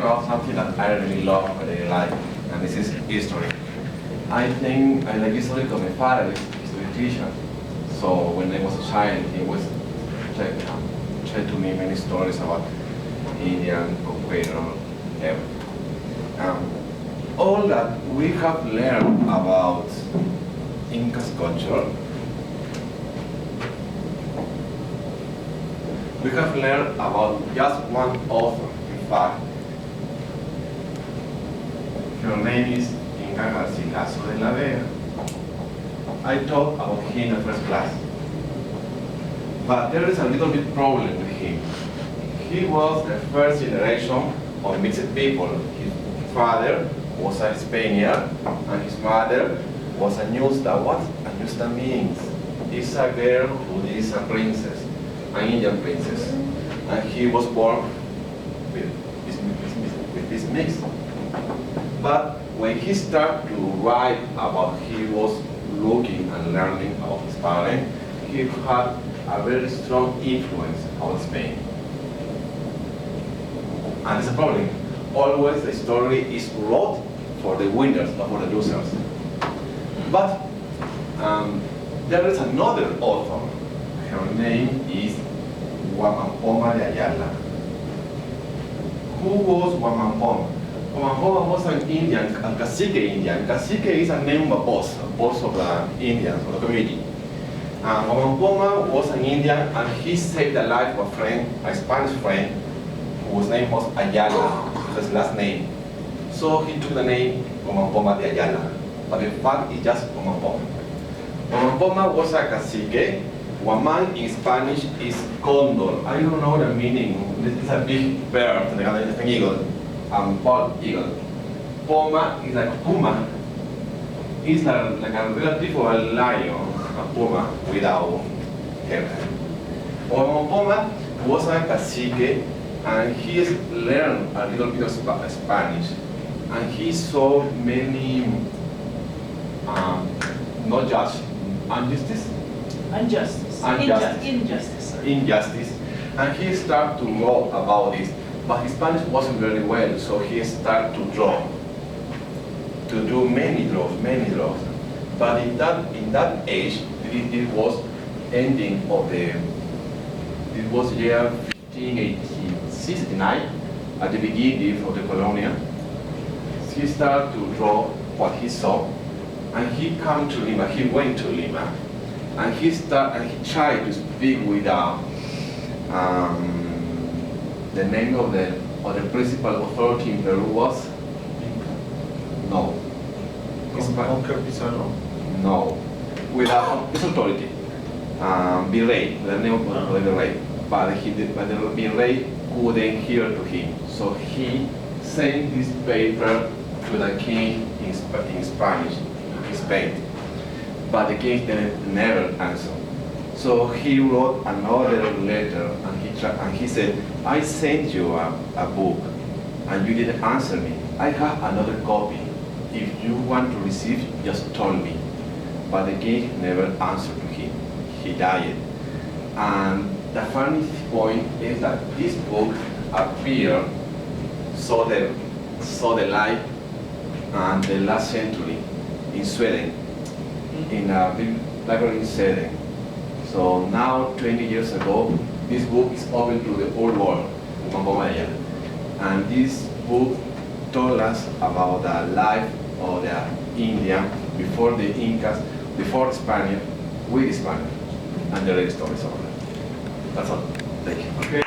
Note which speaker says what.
Speaker 1: about something that I really love, I really like, and this is history. I think I like history because my father is a history teacher. So when I was a child, he was telling to me many stories about Indian, conqueror, everything. All that we have learned about Inca's culture, we have learned about just one author, in fact. Her name is Inca Garcilaso de la Vega. I talked about him in the first class. But there is a little bit problem with him. He was the first generation of mixed people. His father was a Spaniard, and his mother was a Ñusta. What a Ñusta means? It's a girl who is a princess, an Indian princess. And he was born with this mix. But when he started to write about he was looking and learning about his parents, he had a very strong influence on Spain. And it's a problem. Always the story is wrote for the winners, not for the losers. But there is another author. Her name is Guaman Poma de Ayala. Who was Guaman Poma? Guaman Poma was an Indian, a cacique Indian. Cacique is a name of a boss of the Indians, of the community. Guaman Poma was an Indian, and he saved the life of a friend, a Spanish friend, whose name was Ayala, his last name. So he took the name Guaman Poma de Ayala, but in fact it's just Guaman Poma. Guaman Poma was a cacique. Guaman in Spanish is condor. I don't know the meaning. This is a big bird, an eagle, bald eagle. Poma is like puma. It's like a relative of a lion, a puma without hair. Guaman Poma was a cacique, and he learned a little bit of Spanish. And he saw many, not just injustice. Injustice. And he started to write about this. But his Spanish wasn't very well, so he started to draw. To do many draws. But in that age, it was ending of it was year 1569, at the beginning of the colonial. He started to draw what he saw, and he came to Lima. He went to Lima, and he tried to speak with the name of the principal authority in Peru was no. No, with this authority, Virrey, the name of the Virrey, but the Virrey couldn't hear to him, so he sent this paper to the king in Spanish, in Spain, but the king never answered. So he wrote another letter, and he said, I sent you a book, and you didn't answer me. I have another copy. If you want to receive, just tell me. But the king never answered to him. He died. And the funny point is that this book appeared, saw the light and the last century in Sweden, in a library in Sweden. So now, 20 years ago, this book is open to the whole world, Guaman Poma de Ayala. And this book told us about the life of the Indian before the Incas, before Spanish, with Spanish, and the stories of it. That's all. Thank you. Okay.